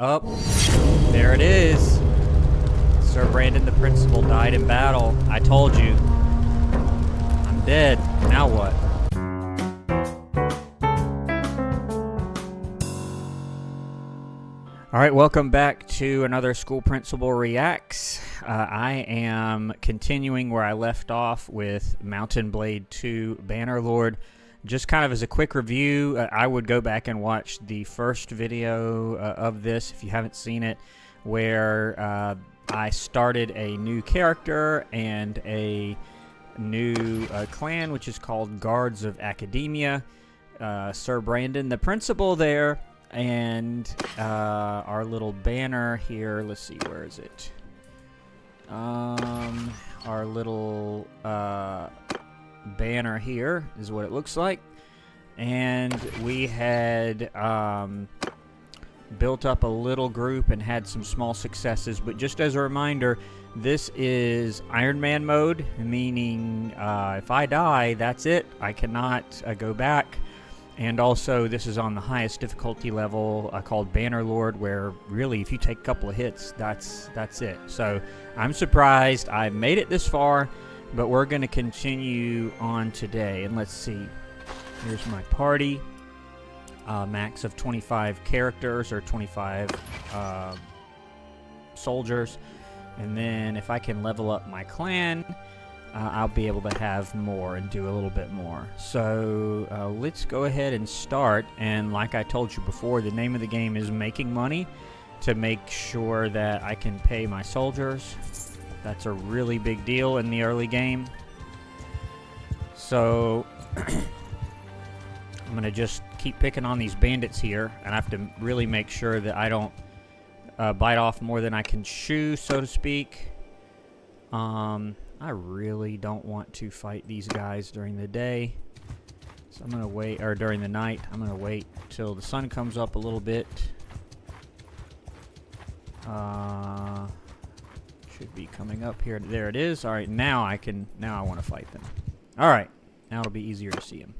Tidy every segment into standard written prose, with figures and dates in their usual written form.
Up. There it is. Sir Brandon the Principal died in battle. I told you. I'm dead. Now what? Alright, welcome back to another School Principal Reacts. I am continuing where I left off with Mountain Blade 2 Bannerlord. Just kind of as a quick review, I would go back and watch the first video of this if you haven't seen it, where I started a new character and a new clan, which is called Guards of Academia. Sir Brandon, the principal there, and our little banner here. Let's see, where is it? Our little banner here is what it looks like. And we had built up a little group and had some small successes, but just as a reminder, this is Iron Man mode, meaning if I die, that's it. I cannot go back. And also, this is on the highest difficulty level called Bannerlord, where really, if you take a couple of hits, that's it. So I'm surprised I made it this far, but we're going to continue on today. And let's see. Here's my party. Max of 25 characters, or 25 soldiers. And then if I can level up my clan, I'll be able to have more and do a little bit more. So let's go ahead and start. And like I told you before, the name of the game is making money to make sure that I can pay my soldiers. That's a really big deal in the early game. So I'm going to just keep picking on these bandits here, and I have to really make sure that I don't bite off more than I can chew, so to speak. I really don't want to fight these guys during the day, so I'm going to wait, or during the night. I'm going to wait till the sun comes up a little bit. Should be coming up here. There it is. All right, now I want to fight them. All right, now it'll be easier to see them.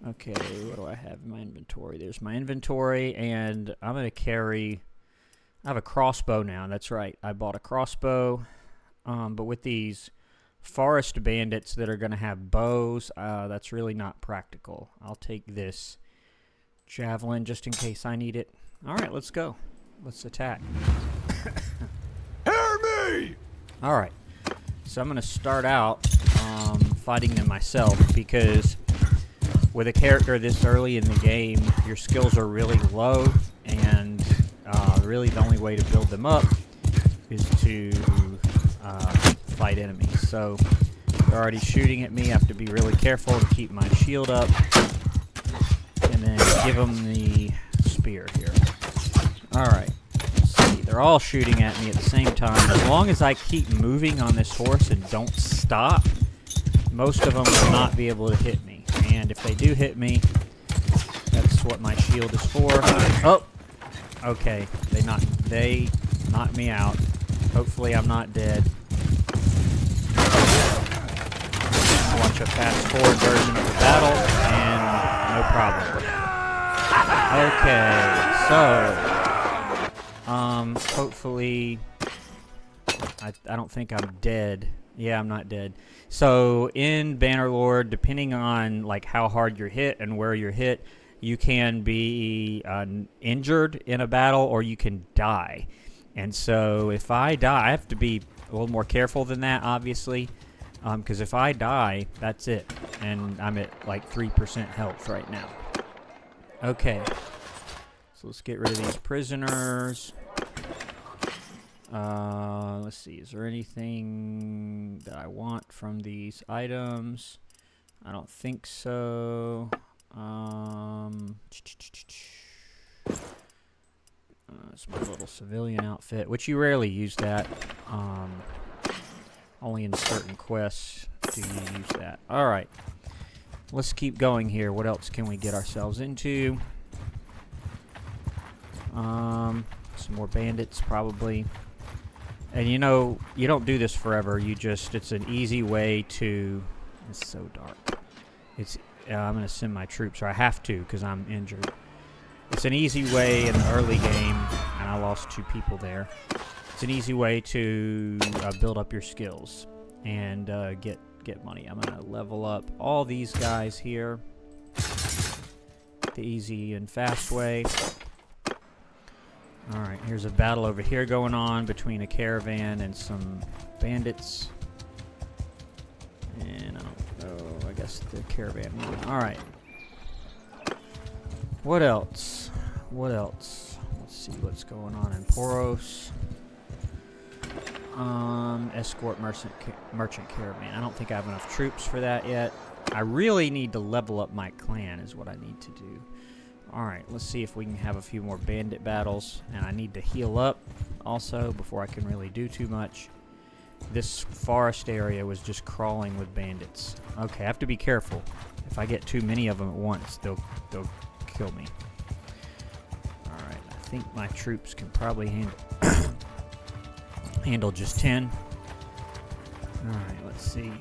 Okay, what do I have in my inventory? There's my inventory, and I'm going to carry... I have a crossbow now. That's right. I bought a crossbow. But with these forest bandits that are going to have bows, that's really not practical. I'll take this javelin just in case I need it. All right, let's go. Let's attack. Hear me! All right. So I'm going to start out fighting them myself, because with a character this early in the game, your skills are really low, and really the only way to build them up is to fight enemies. So they're already shooting at me. I have to be really careful to keep my shield up, and then give them the spear here. Alright, let's see. They're all shooting at me at the same time. As long as I keep moving on this horse and don't stop, most of them will not be able to hit me. And if they do hit me, that's what my shield is for. Oh! Okay, they knocked me out. Hopefully I'm not dead. Watch a fast forward version of the battle, and no problem. Okay, so hopefully I don't think I'm dead. Yeah, I'm not dead. So in Bannerlord, depending on like how hard you're hit and where you're hit, you can be injured in a battle, or you can die. And so if I die, I have to be a little more careful than that, obviously, because if I die, that's it. And I'm at like 3% health right now. Okay, so let's get rid of these prisoners. Let's see, is there anything that I want from these items? I don't think so. It's my little civilian outfit, which you rarely use that. Only in certain quests do you use that. Alright, let's keep going here. What else can we get ourselves into? Some more bandits, probably. And you know, you don't do this forever. You just, it's an easy way to... It's so dark. I'm going to send my troops, or I have to because I'm injured. It's an easy way in the early game, and I lost 2 people there. It's an easy way to build up your skills and get money. I'm gonna level up all these guys here the easy and fast way. Alright, here's a battle over here going on between a caravan and some bandits. And I don't know, I guess the caravan moving. Alright. What else? What else? Let's see what's going on in Poros. Escort merchant caravan. I don't think I have enough troops for that yet. I really need to level up my clan is what I need to do. Alright, let's see if we can have a few more bandit battles. And I need to heal up also before I can really do too much. This forest area was just crawling with bandits. Okay, I have to be careful. If I get too many of them at once, they'll kill me. Alright, I think my troops can probably handle just 10. Alright, let's see.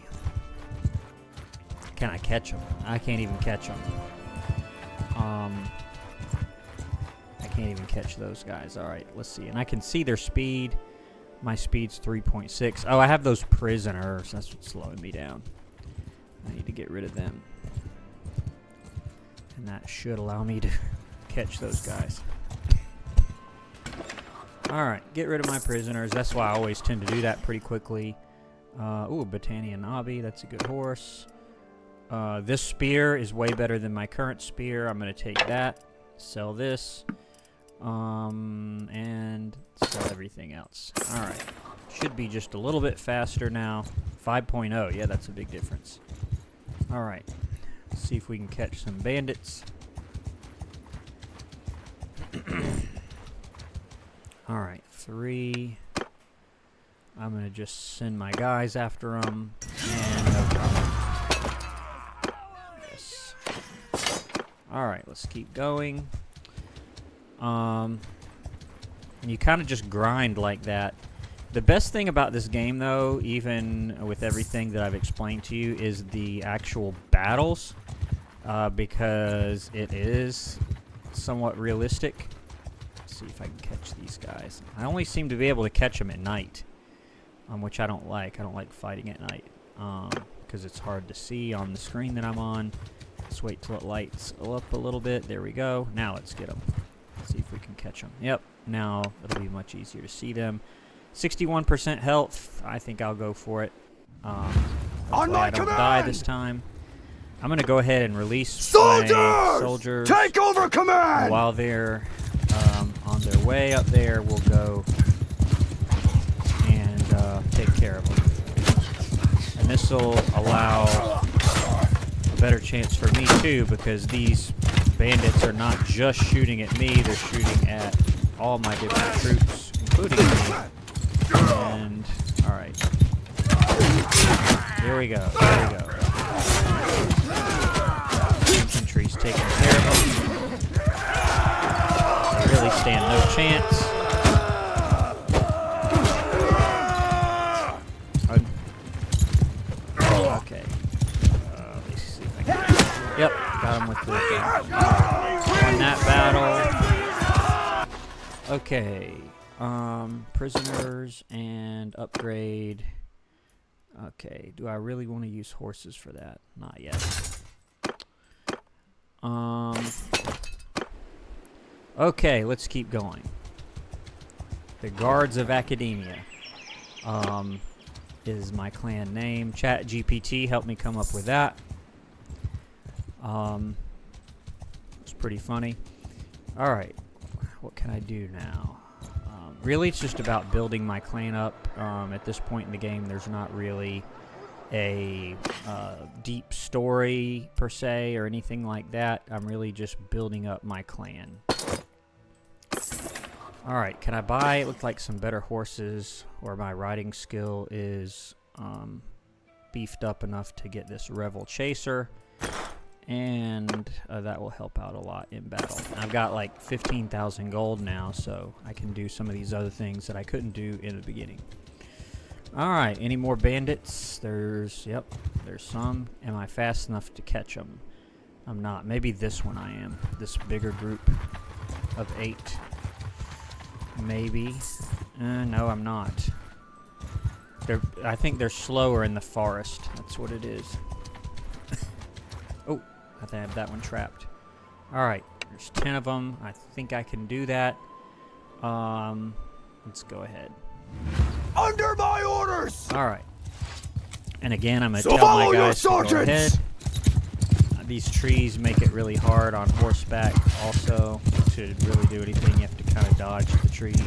Can I catch them? I can't even catch them. I can't even catch those guys. Alright, let's see. And I can see their speed. My speed's 3.6. Oh, I have those prisoners. That's what's slowing me down. I need to get rid of them. And that should allow me to catch those guys. Alright, get rid of my prisoners. That's why I always tend to do that pretty quickly. Ooh, Battanian Nobby. That's a good horse. This spear is way better than my current spear. I'm going to take that. Sell this. And sell everything else. Alright. Should be just a little bit faster now. 5.0. Yeah, that's a big difference. Alright. Let's see if we can catch some bandits. Alright. 3. I'm going to just send my guys after them. And no problem. Yes. Alright, let's keep going. And you kind of just grind like that. The best thing about this game, though, even with everything that I've explained to you, is the actual battles, because it is somewhat realistic. Let's see if I can catch these guys. I only seem to be able to catch them at night, which I don't like. I don't like fighting at night, because it's hard to see on the screen that I'm on. Let's wait till it lights up a little bit. There we go. Now let's get them. See if we can catch them. Yep, now it'll be much easier to see them. 61% health. I think I'll go for it. On my I don't die this time. I'm going to go ahead and release soldiers. Take over command! While they're on their way up there, we'll go and take care of them. And this will allow a better chance for me, too, because these bandits are not just shooting at me, they're shooting at all my different troops, including me. And, alright. Here we go, there we go. Infantry's taking care of them. They really stand no chance. Okay. Let's see if I can. Yep, got him with the won that battle. Okay. Prisoners and upgrade. Okay, do I really want to use horses for that? Not yet. Okay, let's keep going. The Guards of Academia is my clan name. ChatGPT helped me come up with that. It's pretty funny. Alright, what can I do now? Really, it's just about building my clan up. At this point in the game, there's not really a deep story, per se, or anything like that. I'm really just building up my clan. Alright, can I buy, it looked like, some better horses, or my riding skill is beefed up enough to get this Revel Chaser. And that will help out a lot in battle. I've got like 15,000 gold now, so I can do some of these other things that I couldn't do in the beginning. Alright, any more bandits? Yep, there's some. Am I fast enough to catch them? I'm not. Maybe this one I am. This bigger group of 8. Maybe. No, I'm not. I think they're slower in the forest. That's what it is. Oh, I think I have that one trapped. Alright, there's 10 of them. I think I can do that. Let's go ahead. Under my orders! Alright. And again, I'm going to tell my guys to go ahead. These trees make it really hard on horseback also to really do anything. You have to kind of dodge the trees.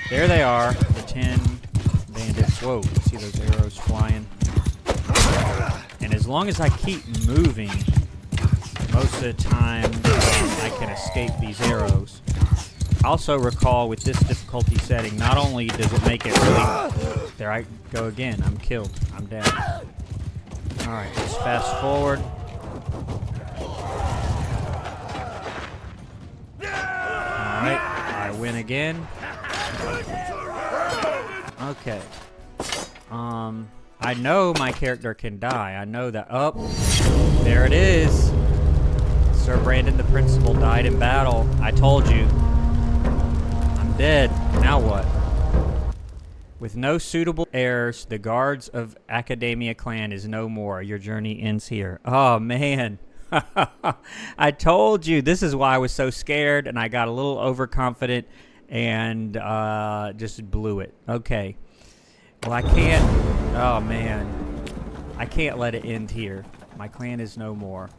There they are, the 10 bandits. Whoa, see those arrows flying? And as long as I keep moving, most of the time I can escape these arrows. Also recall with this difficulty setting, not only does it make it really... There I go again, I'm killed, I'm dead. Alright, let's fast forward. Alright, I win again. Okay. I know my character can die. I know that. Oh, there it is. Sir Brandon the Principal died in battle. I told you. I'm dead. Now what? With no suitable heirs, the guards of Academia clan is no more. Your journey ends here. Oh, man. I told you. This is why I was so scared, and I got a little overconfident and just blew it. Okay. Well, I can't... Oh, man. I can't let it end here. My clan is no more.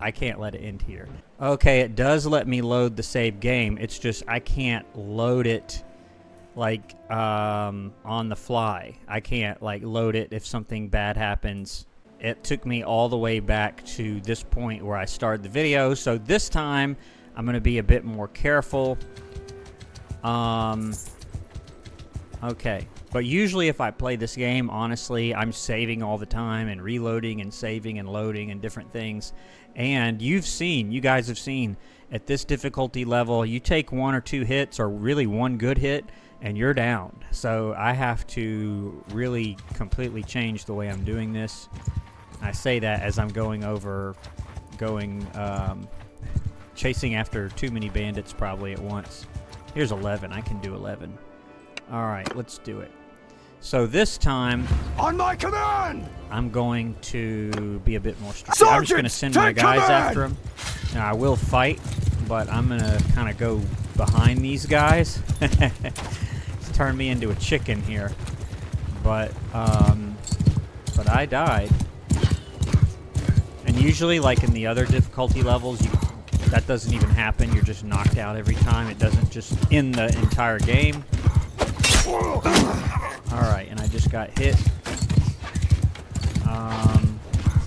I can't let it end here. Okay, it does let me load the save game. It's just I can't load it like on the fly. I can't like load it if something bad happens. It took me all the way back to this point where I started the video. So this time I'm going to be a bit more careful. Okay. But usually if I play this game, honestly, I'm saving all the time and reloading and saving and loading and different things. And you guys have seen, at this difficulty level, you take 1 or 2 hits or really 1 good hit and you're down. So I have to really completely change the way I'm doing this. I say that as I'm chasing after too many bandits probably at once. Here's 11. I can do 11. All right, let's do it. So this time, on my command, I'm going to be a bit more strategic. I'm just going to send my guys after him. Now I will fight, but I'm going to kind of go behind these guys. It's turned me into a chicken here, but I died. And usually, like in the other difficulty levels, that doesn't even happen. You're just knocked out every time. It doesn't just end the entire game. Alright, and I just got hit.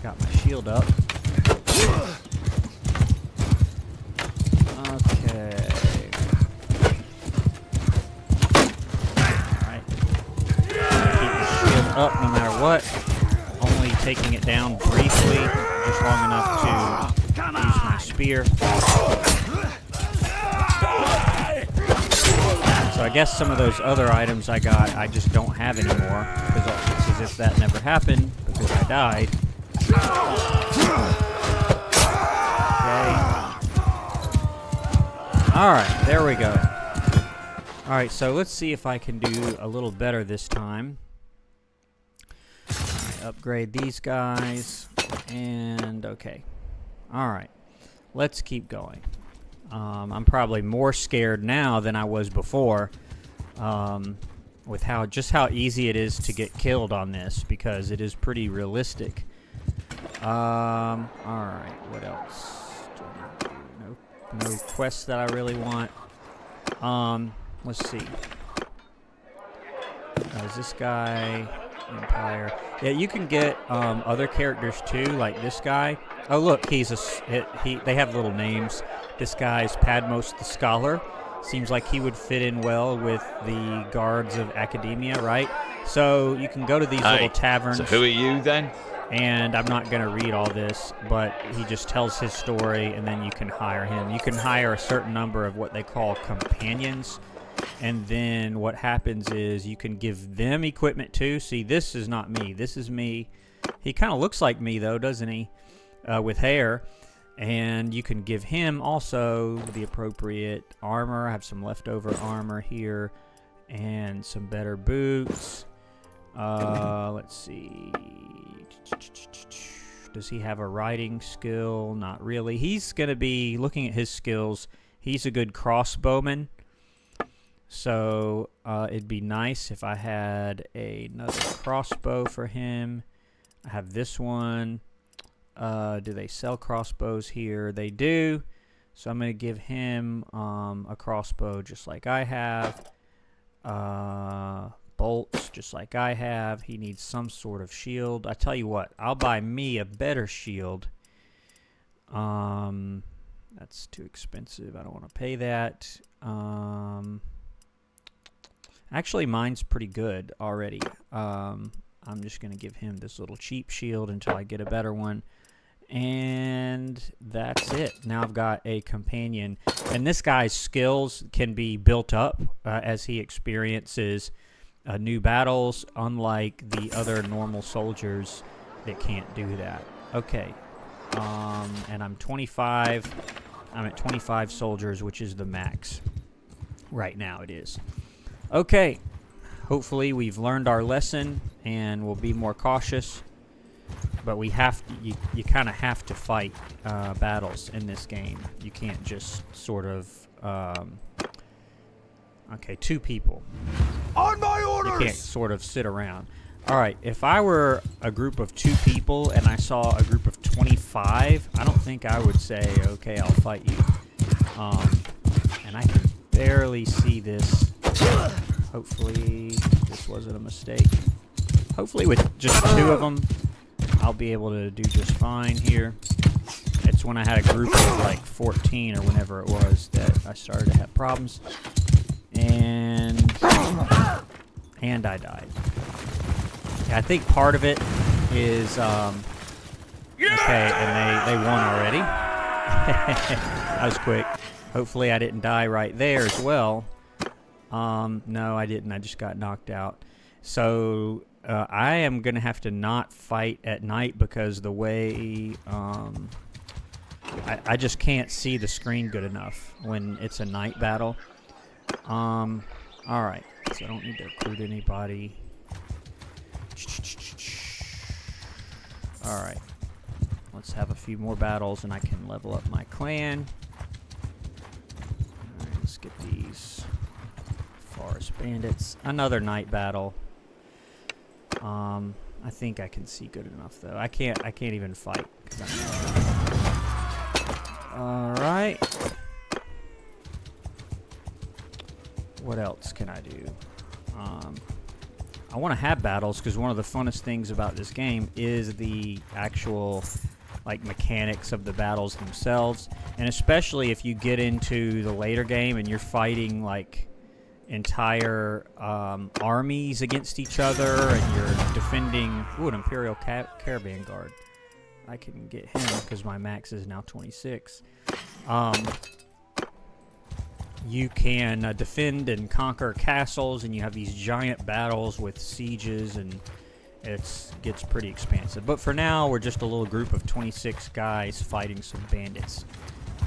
Got my shield up. Okay. Alright. Keep the shield up no matter what. Only taking it down briefly, just long enough to use my spear. So I guess some of those other items I got, I just don't have anymore. Because it's as if that never happened, because I died. Okay. Alright, there we go. Alright, so let's see if I can do a little better this time. Right, upgrade these guys. And, okay. Alright, let's keep going. I'm probably more scared now than I was before, with how easy it is to get killed on this, because it is pretty realistic. All right, what else? No quests that I really want. Let's see. Is this guy Empire? Yeah, you can get other characters too, like this guy. Oh, look, they have little names. This guy's Padmos the Scholar. Seems like he would fit in well with the guards of Academia, right? So you can go to these little taverns. So who are you then? And I'm not going to read all this, but he just tells his story, and then you can hire him. You can hire a certain number of what they call companions, and then what happens is you can give them equipment too. See, this is not me. This is me. He kind of looks like me, though, doesn't he? With hair. And you can give him also the appropriate armor. I have some leftover armor here and some better boots. Let's see. Does he have a riding skill? Not really. He's going to be, looking at his skills, he's a good crossbowman. So it'd be nice if I had another crossbow for him. I have this one. Do they sell crossbows here? They do. So I'm going to give him a crossbow just like I have. Bolts just like I have. He needs some sort of shield. I tell you what, I'll buy me a better shield. That's too expensive. I don't want to pay that. Actually, mine's pretty good already. I'm just going to give him this little cheap shield until I get a better one. And that's it. Now I've got a companion. And this guy's skills can be built up as he experiences new battles, unlike the other normal soldiers that can't do that. Okay. And I'm 25. I'm at 25 soldiers, which is the max. Right now it is. Okay. Hopefully we've learned our lesson and we'll be more cautious. But we have to, you kind of have to fight battles in this game. You can't just sort of, okay, 2 people. On my orders! You can't sort of sit around. All right, if I were a group of 2 people and I saw a group of 25, I don't think I would say, okay, I'll fight you. And I can barely see this. Hopefully this wasn't a mistake. Hopefully with just 2 of them, I'll be able to do just fine here. It's when I had a group of like 14 or whenever it was that I started to have problems. And I died. Yeah, I think part of it is okay, and they won already. That was quick. Hopefully I didn't die right there as well. No, I didn't. I just got knocked out. So I am going to have to not fight at night because the way I just can't see the screen good enough when it's a night battle. Alright, so I don't need to recruit anybody. Alright, let's have a few more battles and I can level up my clan. Alright, let's get these forest bandits. Another night battle. I think I can see good enough though. I can't even fight. Alright. What else can I do? I want to have battles because one of the funnest things about this game is the actual like mechanics of the battles themselves, and especially if you get into the later game and you're fighting like entire armies against each other and you're defending an Imperial Caravan Guard. I can get him because my max is now 26. You can defend and conquer castles, and you have these giant battles with sieges, and it gets pretty expansive. But for now, we're just a little group of 26 guys fighting some bandits.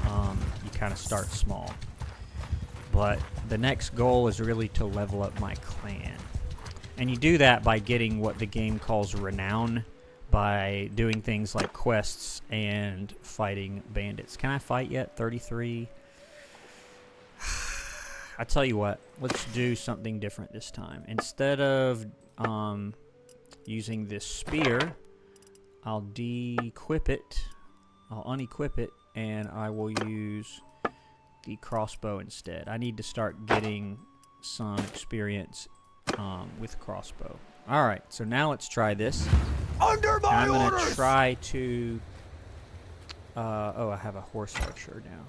You kind of start small. But the next goal is really to level up my clan. And you do that by getting what the game calls renown, by doing things like quests and fighting bandits. Can I fight yet? 33? I tell you what, let's do something different this time. Instead of using this spear, I'll de-equip it. I'll unequip it, and I will use the crossbow instead. I need to start getting some experience with crossbow. Alright, so now let's try this. Under my I'm going orders! to try to... oh, I have a horse archer now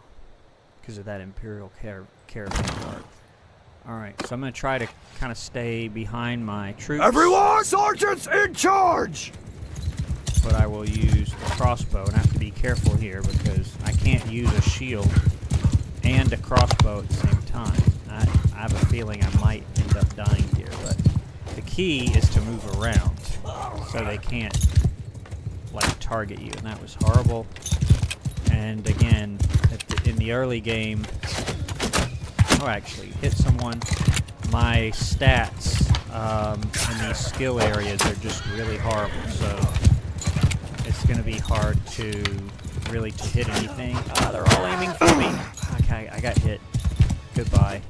because of that Imperial Caravan Guard. Alright, so I'm going to try to kind of stay behind my troops. Everyone! Sergeant's in charge! But I will use the crossbow, and I have to be careful here because I can't use a shield and a crossbow at the same time. I have a feeling I might end up dying here, but the key is to move around so they can't like target you, and that was horrible. And again, in the early game, oh, actually, hit someone. My stats in these skill areas are just really horrible, so it's going to be hard to really hit anything. Ah, they're all aiming for me. Okay, I got hit. Goodbye.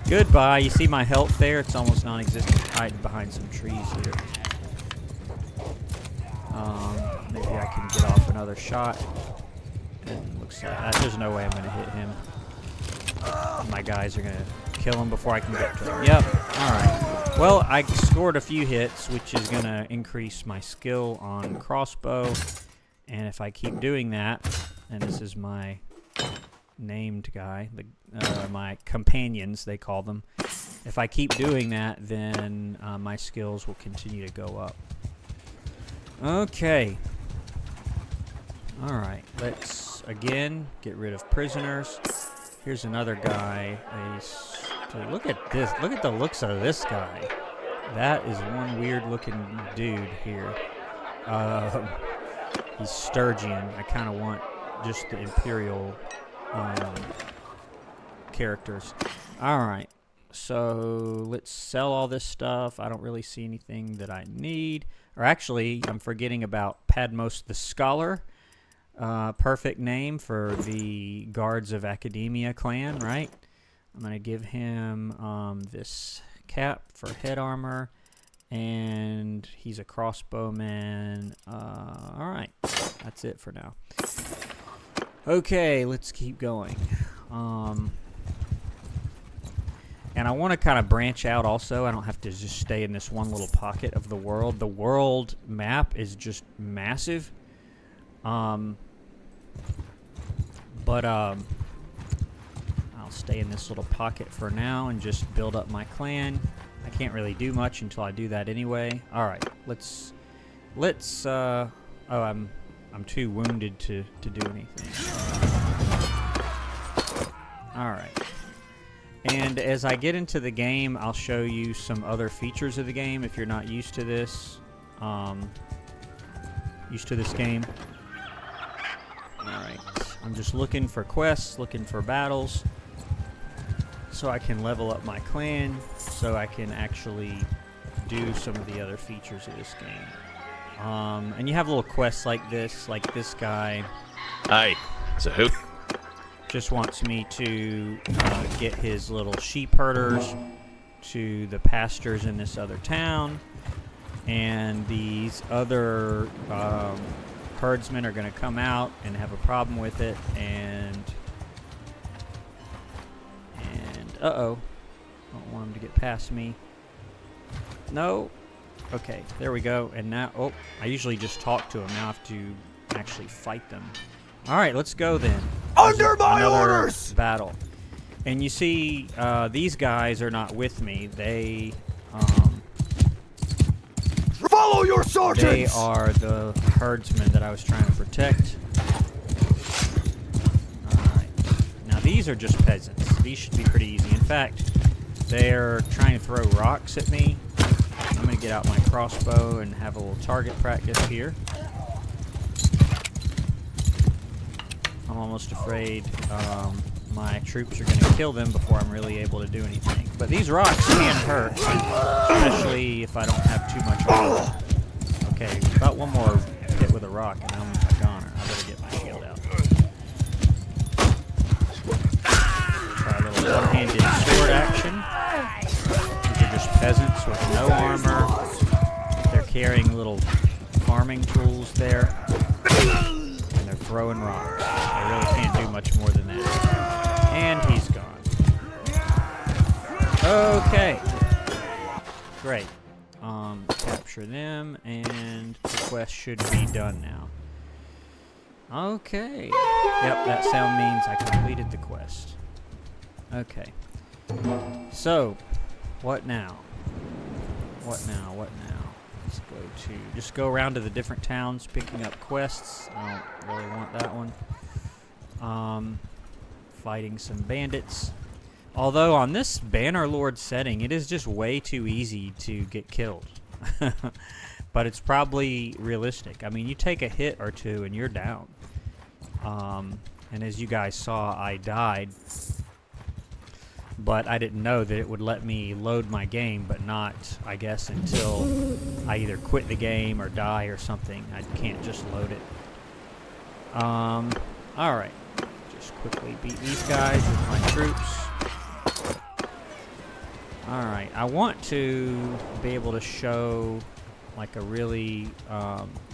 Goodbye. You see my health there? It's almost non-existent. Hiding behind some trees here. Maybe I can get off another shot. And looks like there's no way I'm going to hit him. My guys are going to kill him before I can get to him. Yep. Alright. Well, I scored a few hits, which is going to increase my skill on crossbow. And if I keep doing that, and this is my named guy, my companions, they call them. If I keep doing that, then my skills will continue to go up. Okay. Alright, let's again get rid of prisoners. Here's another guy. Dude, look at this. Look at the looks of this guy. That is one weird looking dude here. He's Sturgeon. I kind of want just the Imperial characters. Alright, so let's sell all this stuff. I don't really see anything that I need. Or actually, I'm forgetting about Padmos the Scholar. Perfect name for the Guards of Academia clan, right? I'm going to give him this cap for head armor. And he's a crossbowman. Alright, that's it for now. Okay, let's keep going. And I want to kind of branch out also. I don't have to just stay in this one little pocket of the world. The world map is just massive. But I'll stay in this little pocket for now and just build up my clan. I can't really do much until I do that anyway. Alright, let's oh, I'm too wounded to do anything. Alright. And as I get into the game, I'll show you some other features of the game if you're not used to this. Game. Alright. I'm just looking for quests, looking for battles, so I can level up my clan, so I can actually do some of the other features of this game. And you have little quests like this guy. Hi. So who? Just wants me to get his little sheep herders to the pastures in this other town, and these other herdsmen are going to come out and have a problem with it, and uh-oh, I don't want him to get past me. No. Okay, there we go. And now, oh, I usually just talk to them. Now I have to actually fight them. Alright, let's go then. Under my orders! Battle. And you see, these guys are not with me. They, follow your sergeants! They are the herdsmen that I was trying to protect. Alright. Now these are just peasants. These should be pretty easy. In fact, they're trying to throw rocks at me. I'm going to get out my crossbow and have a little target practice here. I'm almost afraid my troops are going to kill them before I'm really able to do anything. But these rocks can hurt, especially if I don't have too much armor. Okay, about one more hit with a rock and I'm a goner. I better get my shield out. Try a little one-handed sword action. These are just peasants with no armor. They're carrying little farming tools there. And they're throwing rocks. I really can't do much more than that. And he's gone. Okay. Great. Capture them, and the quest should be done now. Okay. Yep, that sound means I completed the quest. Okay. So, what now? What now? Let's go to... Just go around to the different towns picking up quests. I don't really want that one. Fighting some bandits. Although on this Bannerlord setting, it is just way too easy to get killed. but it's probably realistic. I mean, you take a hit or two and you're down. And as you guys saw, I died, but I didn't know that it would let me load my game, but not, I guess, until I either quit the game or die or something. I can't just load it. Alright. Just quickly beat these guys with my troops. Alright, I want to be able to show like a really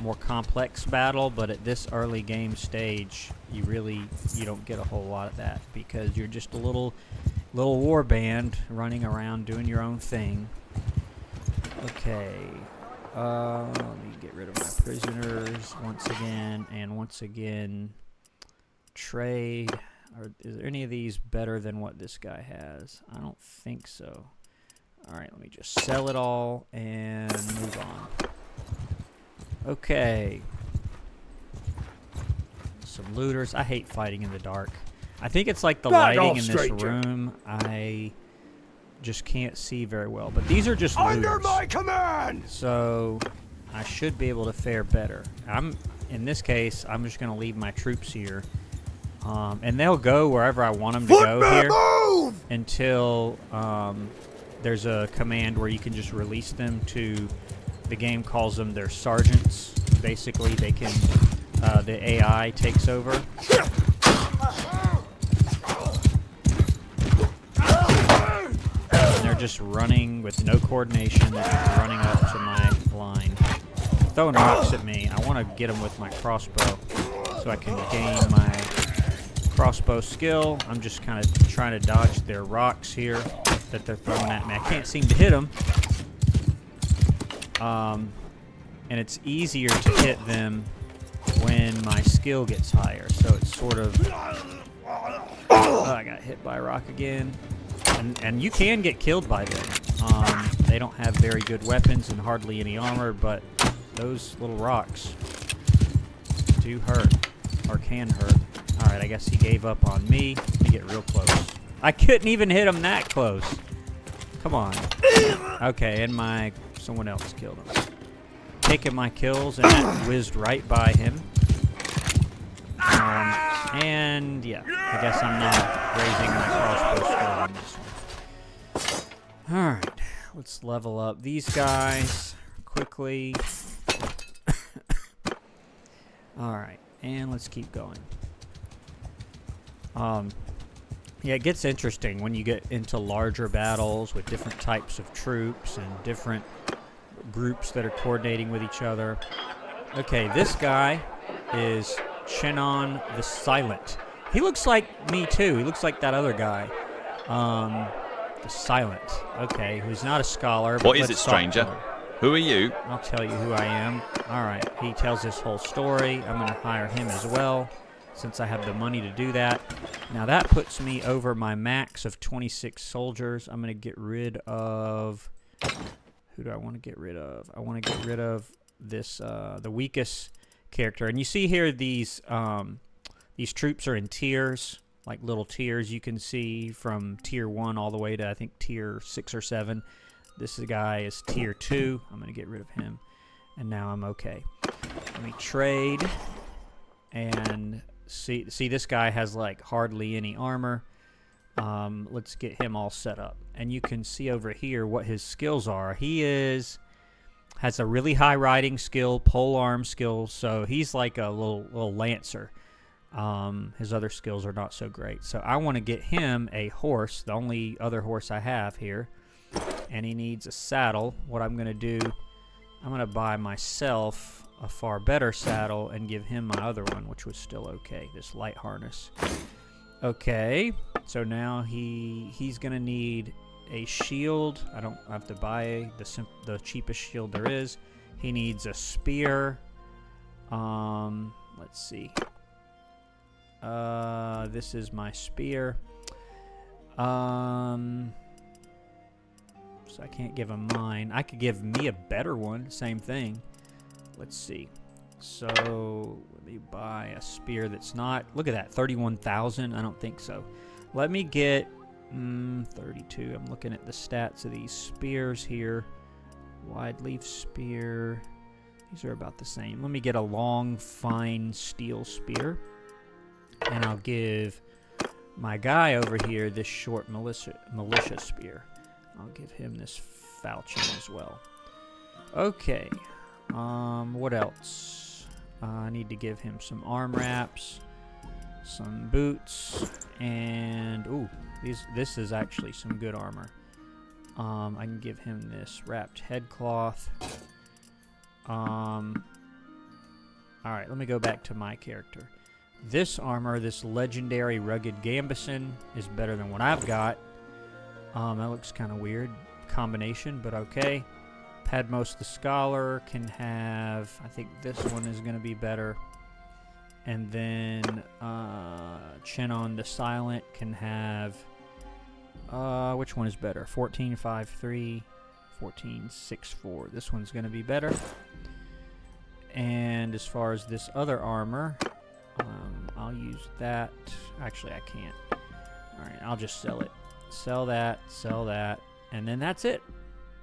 more complex battle, but at this early game stage, you don't get a whole lot of that because you're just a little war band running around doing your own thing. Okay, let me get rid of my prisoners once again, and once again, trade. Is there any of these better than what this guy has? I don't think so. Alright, let me just sell it all and move on. Okay. Some looters. I hate fighting in the dark. I think it's like the lighting in this room. I just can't see very well. But these are just looters. Under my command! So I should be able to fare better. In this case, I'm just going to leave my troops here. And they'll go wherever I want them to go here move! until there's a command where you can just release them to, the game calls them their sergeants. Basically, they can, the AI takes over. And they're just running with no coordination. They're just running up to my line, throwing rocks at me. I want to get them with my crossbow so I can gain my crossbow skill. I'm just kind of trying to dodge their rocks here that they're throwing at me. I can't seem to hit them. And it's easier to hit them when my skill gets higher. So it's sort of... Oh, I got hit by a rock again. And you can get killed by them. They don't have very good weapons and hardly any armor, but those little rocks do hurt, or can hurt. Alright, I guess he gave up on me. Let me get real close. I couldn't even hit him that close. Come on. Okay, and someone else killed him. Taking my kills, and that whizzed right by him. And yeah, I guess I'm not raising my crossbow skill on this one. Alright, let's level up these guys quickly. Alright, and let's keep going. Yeah, it gets interesting when you get into larger battles with different types of troops and different groups that are coordinating with each other. Okay, this guy is Chenon the Silent. He looks like me too. He looks like that other guy. The Silent. Okay, who's not a scholar. What is it, stranger? Who are you? I'll tell you who I am. Alright, he tells this whole story. I'm going to hire him as well, since I have the money to do that. Now that puts me over my max of 26 soldiers. I'm going to get rid of... Who do I want to get rid of? I want to get rid of this, the weakest character. And you see here these troops are in tiers, like little tiers. You can see from tier 1 all the way to, I think, tier 6 or 7. This guy is tier 2. I'm going to get rid of him. And now I'm okay. Let me trade. And see this guy has like hardly any armor. Let's get him all set up. And you can see over here what his skills are. He has a really high riding skill, pole arm skill, so he's like a little lancer. His other skills are not so great. So I want to get him a horse, the only other horse I have here. And he needs a saddle. What I'm going to do, I'm going to buy myself a far better saddle and give him my other one, which was still okay, this light harness. Okay, so now he's going to need a shield. I don't have to buy the cheapest shield there is. He needs a spear. Let's see. This is my spear. So I can't give him mine. I could give me a better one. Same thing. Let's see. So let me buy a spear that's not... Look at that. 31,000? I don't think so. Let me get 32. I'm looking at the stats of these spears here. Wide leaf spear. These are about the same. Let me get a long, fine steel spear. And I'll give my guy over here this short militia spear. I'll give him this falchion as well. Okay. What else? I need to give him some arm wraps, some boots, and ooh, this is actually some good armor. I can give him this wrapped headcloth. Alright, let me go back to my character. This armor, this legendary rugged gambeson, is better than what I've got. That looks kind of weird combination, but okay. Padmos the Scholar can have, I think this one is going to be better. And then Chenon the Silent can have, which one is better? 1453, 1464. This one's going to be better. And as far as this other armor, I'll use that. Actually, I can't. Alright, I'll just sell it. Sell that, and then that's it.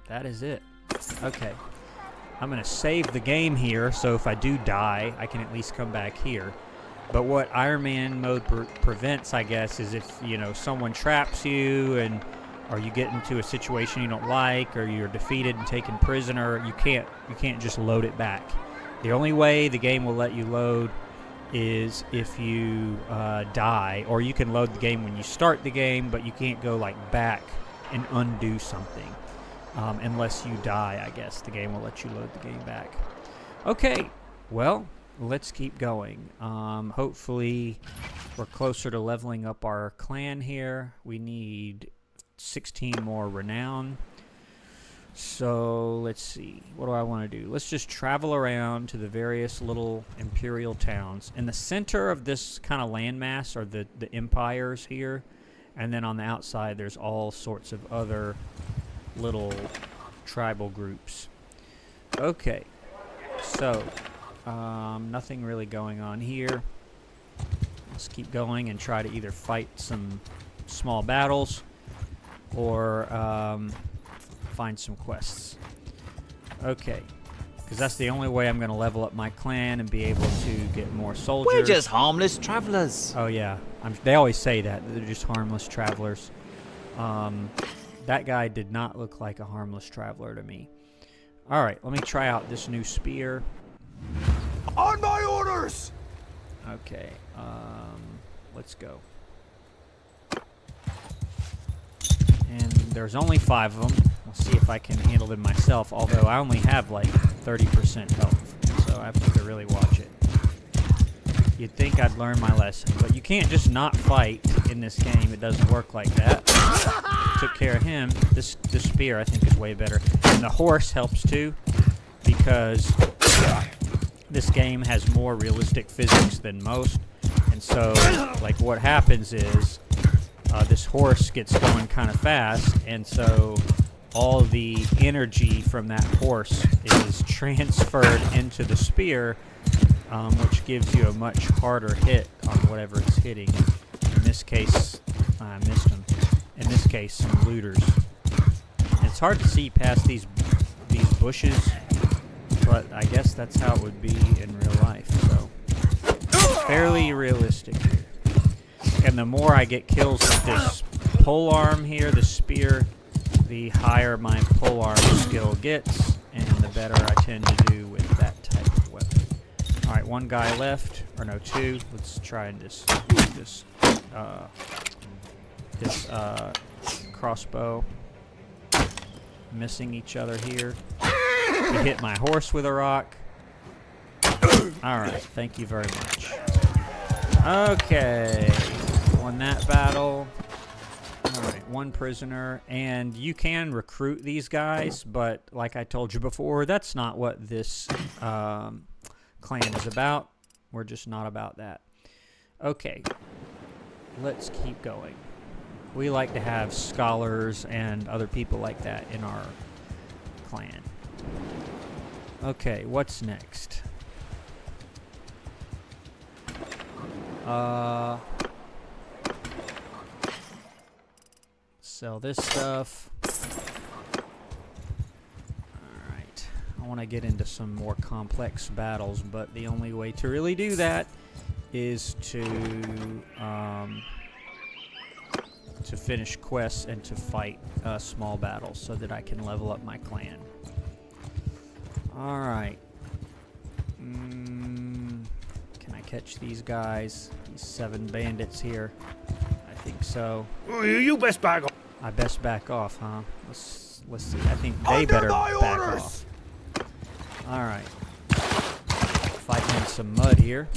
That is it. Okay. I'm going to save the game here, so if I do die, I can at least come back here. But what Iron Man mode prevents, I guess, is if, you know, someone traps you or you get into a situation you don't like, or you're defeated and taken prisoner, you can't just load it back. The only way the game will let you load is if you die, or you can load the game when you start the game, but you can't go like back and undo something unless you die. I guess the game will let you load the game back. Okay, well, let's keep going. Hopefully we're closer to leveling up our clan here. We need 16 more renown. So let's see, what do I want to do? Let's just travel around to the various little imperial towns. In the center of this kind of landmass are the empires here, and then on the outside there's all sorts of other little tribal groups. Okay, so nothing really going on here. Let's keep going and try to either fight some small battles or find some quests. Okay, because that's the only way I'm going to level up my clan and be able to get more soldiers. We're just harmless travelers. Oh yeah, they always say that. They're just harmless travelers. That guy did not look like a harmless traveler to me. Alright, let me try out this new spear. On my orders! Okay, let's go. And there's only 5 of them. We'll see if I can handle them myself, although I only have like 30% health, so I have to really watch it. You'd think I'd learn my lesson, but you can't just not fight in this game. It doesn't work like that. Took care of him. This spear, I think, is way better. And the horse helps too, because this game has more realistic physics than most. And so, like, what happens is this horse gets going kind of fast, and so all the energy from that horse is transferred into the spear, which gives you a much harder hit on whatever it's hitting. In this case, I missed him. In this case, some looters. And it's hard to see past these bushes, but I guess that's how it would be in real life. So, fairly realistic here. And the more I get kills with this polearm here, the spear, the higher my polearm skill gets, and the better I tend to do with that type of weapon. Alright, 1 guy left, or no, 2. Let's try and just use this crossbow. Missing each other here. He hit my horse with a rock. Alright, thank you very much. Okay, won that battle. Alright, 1 prisoner, and you can recruit these guys, but like I told you before, that's not what this clan is about. We're just not about that. Okay, let's keep going. We like to have scholars and other people like that in our clan. Okay, what's next? Sell this stuff. Alright. I want to get into some more complex battles, but the only way to really do that is to finish quests and to fight small battles so that I can level up my clan. Alright. Can I catch these guys? These 7 bandits here. I think so. You best back off. I best back off, huh? Let's see. I think they better back off. Alright. Fighting in some mud here.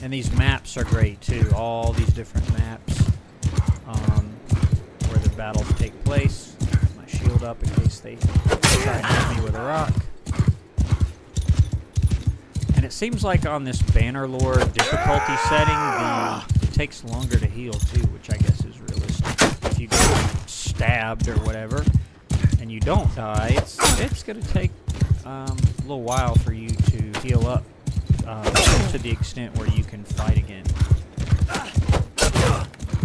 And these maps are great too. All these different maps where the battles take place. Put my shield up in case they try and hit me with a rock. And it seems like on this Bannerlord difficulty setting, it takes longer to heal too, which I guess is realistic. If you get stabbed or whatever, and you don't die, it's going to take a little while for you to heal up to the extent where you can fight again.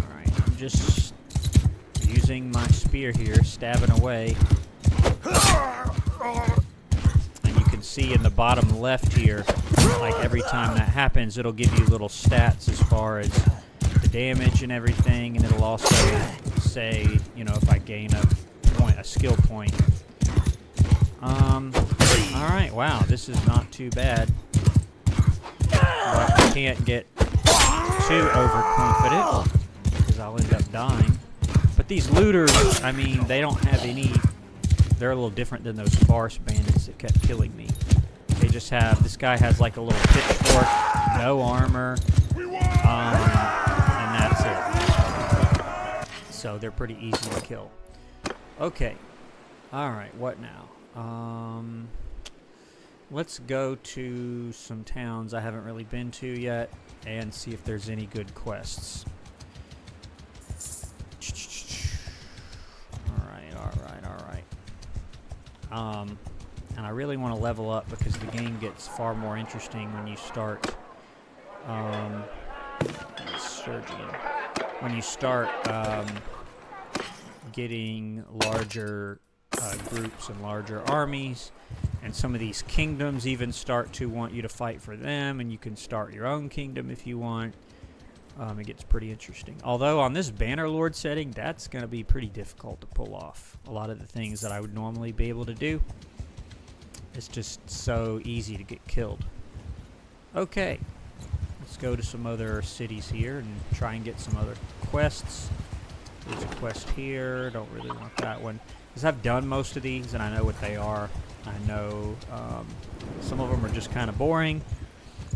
Alright, I'm just using my spear here, stabbing away. And you can see in the bottom left here, like every time that happens, it'll give you little stats as far as the damage and everything, and it'll also say, you know, if I gain a skill point. Alright, wow, this is not too bad. But I can't get too overconfident because I'll end up dying. But these looters, I mean, they don't have any... They're a little different than those farce bandits that kept killing me. They just have... This guy has like a little pitchfork, no armor, and that's it. So they're pretty easy to kill. Okay. Alright, what now? Let's go to some towns I haven't really been to yet and see if there's any good quests. Alright. And I really want to level up because the game gets far more interesting when you start when you start getting larger groups and larger armies, and some of these kingdoms even start to want you to fight for them, and you can start your own kingdom if you want. It gets pretty interesting. Although on this Bannerlord setting, that's going to be pretty difficult to pull off. A lot of the things that I would normally be able to do, it's just so easy to get killed. Okay, let's go to some other cities here and try and get some other quests. There's a quest here. Don't really want that one, because I've done most of these and I know what they are. I know some of them are just kind of boring.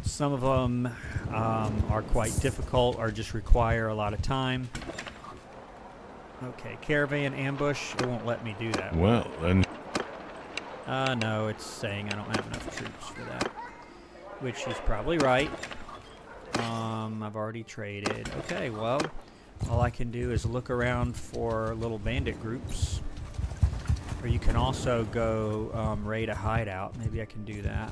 Some of them are quite difficult or just require a lot of time. Okay, caravan ambush. It won't let me do that. Well, then. No, it's saying I don't have enough troops for that. Which he's probably right. I've already traded. Okay, well, all I can do is look around for little bandit groups. Or you can also go raid a hideout. Maybe I can do that.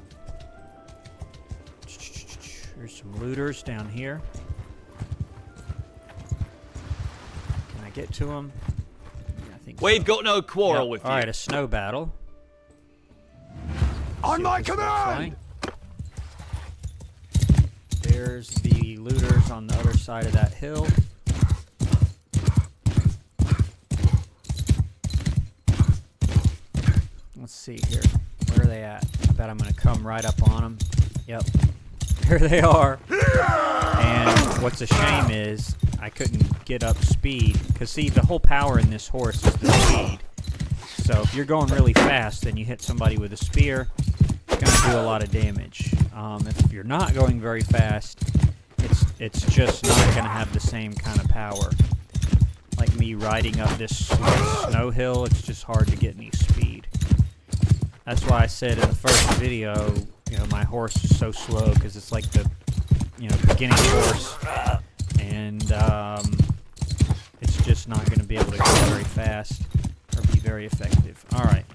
There's some looters down here. Can I get to them? Yeah, I think We've so. got no quarrel with you. Alright, a snow battle. On my See what this looks command! like. There's the looters on the other side of that hill. Let's see here. Where are they at? I bet I'm going to come right up on them. Yep. There they are. And what's a shame is I couldn't get up speed. Because, see, the whole power in this horse is the speed. So if you're going really fast and you hit somebody with a spear, it's going to do a lot of damage. If you're not going very fast, it's just not going to have the same kind of power. Like me riding up this snow hill, it's just hard to get any speed. That's why I said in the first video, you know, my horse is so slow because it's like the, you know, beginning horse, and it's just not going to be able to go very fast or be very effective. All right,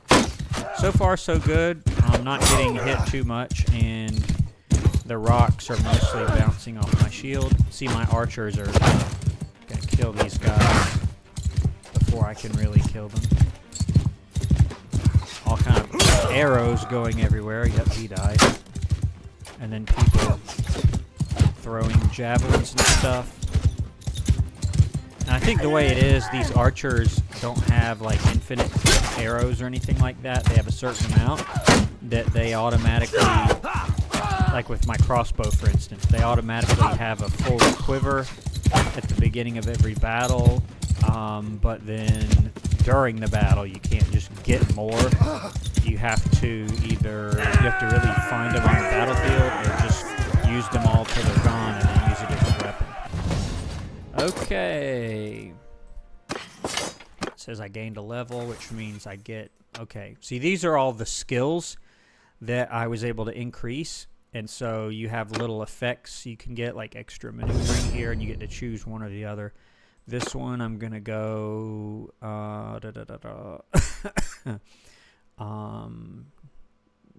so far so good. I'm not getting hit too much, and the rocks are mostly bouncing off my shield. See, my archers are going to kill these guys before I can really kill them. I'll arrows going everywhere. Yep, he died. And then people throwing javelins and stuff. And I think the way it is, these archers don't have like infinite arrows or anything like that. They have a certain amount that they automatically, like with my crossbow for instance, they automatically have a full quiver at the beginning of every battle, but then during the battle you can't just get more. You have to really find them on the battlefield or just use them all till they're gone and then use a different weapon. Okay. It says I gained a level, which means I get... Okay. See, these are all the skills that I was able to increase. And so you have little effects you can get, like extra maneuvering here, and you get to choose one or the other. This one, I'm going to go...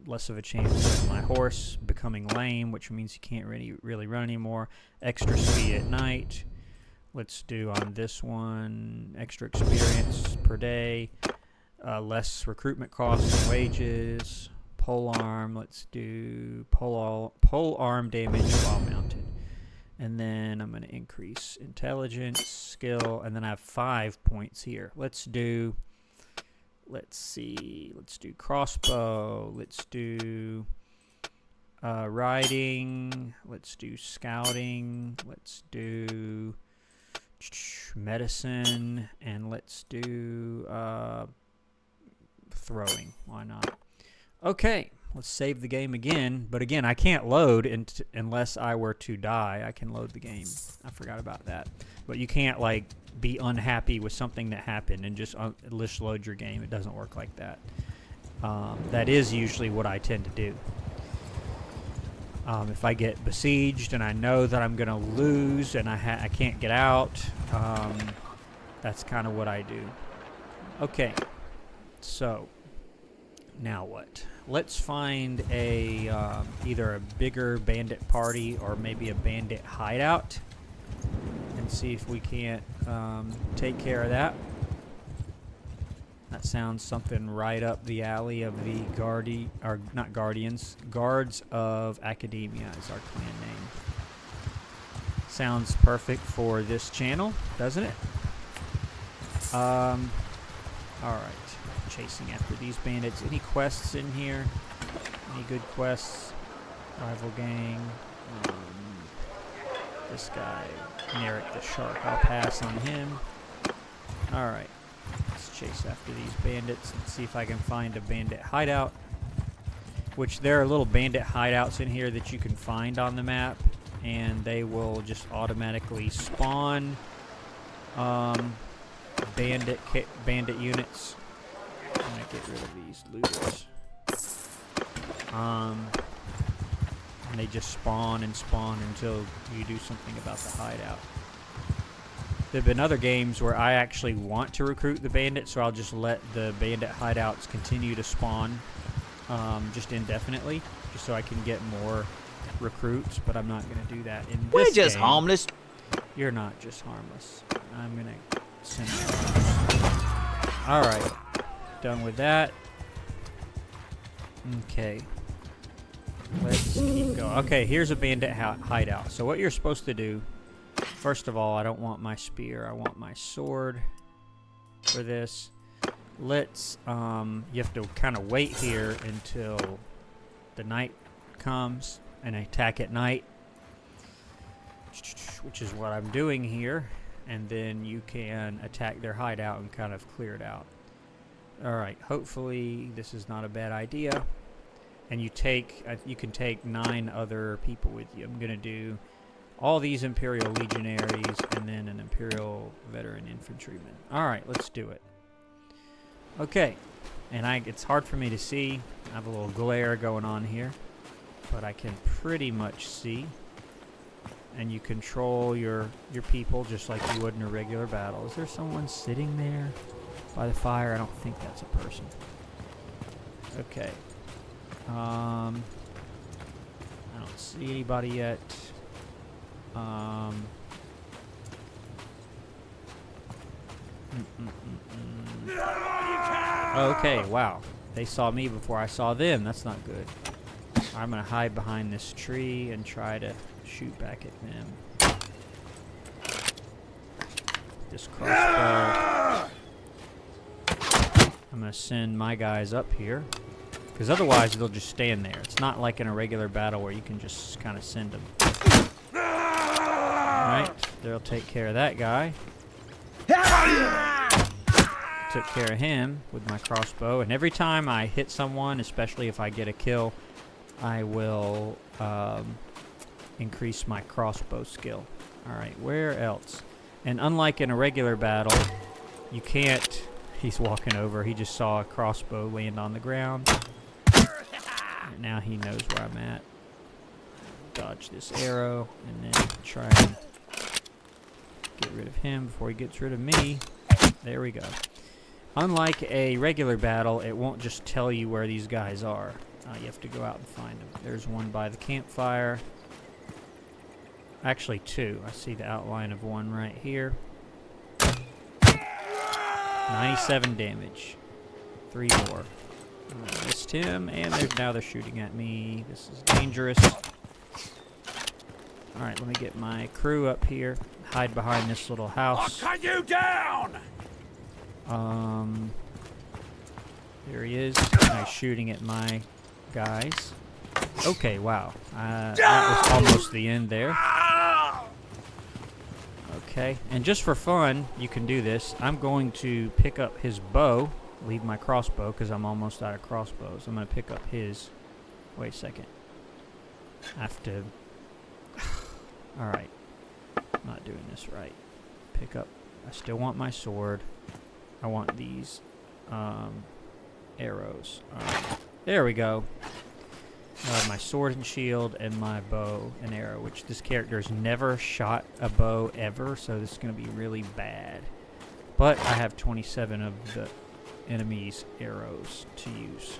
less of a chance of my horse becoming lame, which means you can't really run anymore. Extra speed at night. Let's do on this one extra experience per day. Less recruitment costs and wages. Pole arm. Let's do pole arm damage while mounted. And then I'm going to increase intelligence, skill, and then I have 5 points here. Let's do crossbow. Let's do riding. Let's do scouting. Let's do medicine. And let's do throwing. Why not? Okay, let's save the game again. But again, I can't load unless I were to die. I can load the game. I forgot about that. But you can't, like, be unhappy with something that happened and just load your game. It doesn't work like that. That is usually what I tend to do. If I get besieged and I know that I'm going to lose and I can't get out, that's kind of what I do. Okay, so now what? Let's find either a bigger bandit party or maybe a bandit hideout and see if we can't take care of that. That sounds something right up the alley of the Guards of Academia is our clan name. Sounds perfect for this channel, doesn't it? Alright. Chasing after these bandits. Any quests in here? Any good quests? Rival gang. This guy, Merrick the Shark. I'll pass on him. Alright. Let's chase after these bandits and see if I can find a bandit hideout. Which there are little bandit hideouts in here that you can find on the map. And they will just automatically spawn bandit units. I'm gonna get rid of these looters. And they just spawn and spawn until you do something about the hideout. There have been other games where I actually want to recruit the bandits, so I'll just let the bandit hideouts continue to spawn just indefinitely, just so I can get more recruits, but I'm not going to do that in this We're just game. harmless. You're not just harmless. I'm going to send you. Alright. Done with that. Okay. Let's keep going. Okay, here's a bandit hideout. So what you're supposed to do, first of all, I don't want my spear. I want my sword for this. Let's, you have to kind of wait here until the night comes and attack at night, which is what I'm doing here. And then you can attack their hideout and kind of clear it out. Alright, hopefully this is not a bad idea. And you can take 9 other people with you. I'm going to do all these Imperial Legionaries and then an Imperial Veteran Infantryman. Alright, let's do it. Okay, and it's hard for me to see. I have a little glare going on here, but I can pretty much see. And you control your people just like you would in a regular battle. Is there someone sitting there by the fire? I don't think that's a person. Okay. I don't see anybody yet. Okay, wow. They saw me before I saw them. That's not good. I'm going to hide behind this tree and try to shoot back at them. This crossbow. I'm going to send my guys up here. Because otherwise they'll just stand there. It's not like in a regular battle where you can just kind of send them. Alright, they'll take care of that guy. Took care of him with my crossbow. And every time I hit someone, especially if I get a kill, I will increase my crossbow skill. Alright, where else? And unlike in a regular battle, you can't... He's walking over. He just saw a crossbow land on the ground. Now he knows where I'm at. Dodge this arrow and then try and get rid of him before he gets rid of me. There we go. Unlike a regular battle, it won't just tell you where these guys are. You have to go out and find them. There's one by the campfire. Actually, two. I see the outline of one right here. 97 damage. 3 more. I missed him, and now they're shooting at me. This is dangerous. Alright, let me get my crew up here. Hide behind this little house. I'll cut you down! There he is. He's shooting at my guys. Okay, wow. That was almost the end there. Okay, and just for fun, you can do this. I'm going to pick up his bow. Leave my crossbow because I'm almost out of crossbows. I'm going to pick up his... Wait a second. I have to... Alright. I'm not doing this right. Pick up... I still want my sword. I want these arrows. Alright. There we go. I have my sword and shield and my bow and arrow, which this character has never shot a bow ever, so this is going to be really bad. But I have 27 of the enemy's arrows to use.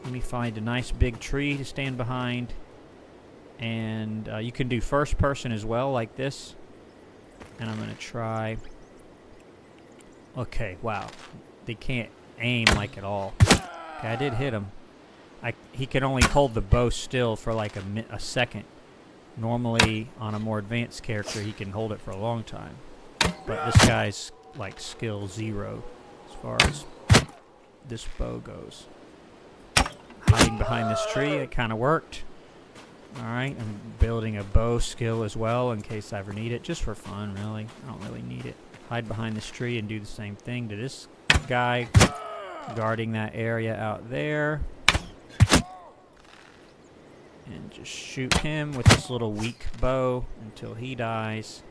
Let me find a nice big tree to stand behind. And you can do first person as well, like this. And I'm going to try... Okay, wow. They can't aim like at all. Okay, I did hit him. He can only hold the bow still for like a second. Normally, on a more advanced character, he can hold it for a long time. But this guy's like skill 0 as far as this bow goes. Hiding behind this tree, it kind of worked. Alright, I'm building a bow skill as well in case I ever need it, just for fun, really. I don't really need it. Hide behind this tree and do the same thing to this guy guarding that area out there. And just shoot him with this little weak bow until he dies.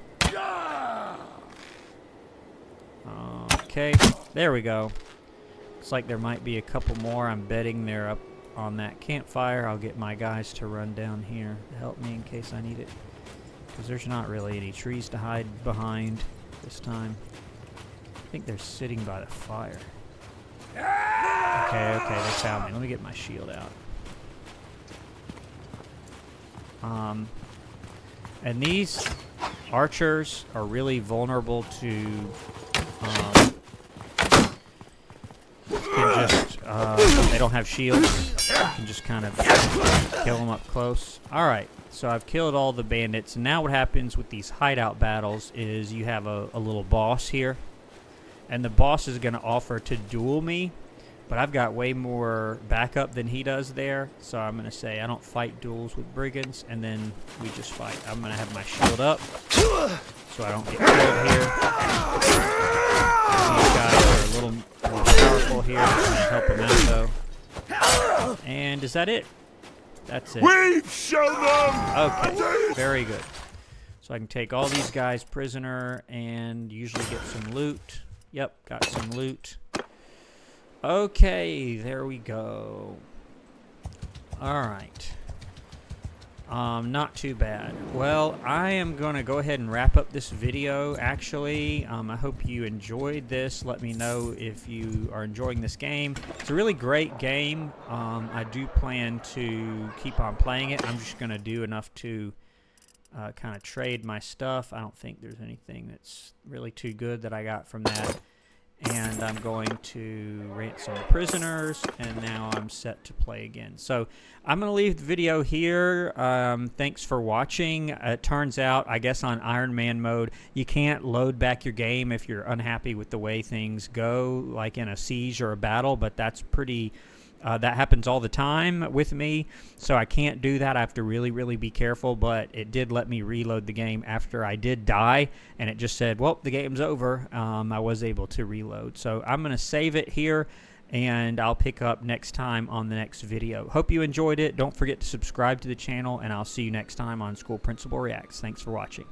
Okay, there we go. Looks like there might be a couple more. I'm betting they're up on that campfire. I'll get my guys to run down here to help me in case I need it. Because there's not really any trees to hide behind this time. I think they're sitting by the fire. Okay, they found me. Let me get my shield out. And these archers are really vulnerable to they don't have shields. You can just kind of kill them up close. Alright, so I've killed all the bandits. And now what happens with these hideout battles is you have a little boss here. And the boss is going to offer to duel me. But I've got way more backup than he does there. So I'm going to say I don't fight duels with brigands. And then we just fight. I'm going to have my shield up so I don't get killed here. These guys are a little more powerful here. I'm going to help them out though. And is that it? That's it. We've shown them! Okay, very good. So I can take all these guys prisoner and usually get some loot. Yep, got some loot. Okay, there we go. Alright. Not too bad. Well, I am going to go ahead and wrap up this video, actually. I hope you enjoyed this. Let me know if you are enjoying this game. It's a really great game. I do plan to keep on playing it. I'm just going to do enough to kind of trade my stuff. I don't think there's anything that's really too good that I got from that. and I'm going to ransom the prisoners, and now I'm set to play again. So I'm going to leave the video here. Thanks for watching. It turns out, I guess on Iron Man mode, you can't load back your game if you're unhappy with the way things go, like in a siege or a battle, but that's pretty... that happens all the time with me, so I can't do that. I have to really, really be careful, but it did let me reload the game after I did die, and it just said, well, the game's over. I was able to reload. So I'm going to save it here, and I'll pick up next time on the next video. Hope you enjoyed it. Don't forget to subscribe to the channel, and I'll see you next time on School Principal Reacts. Thanks for watching.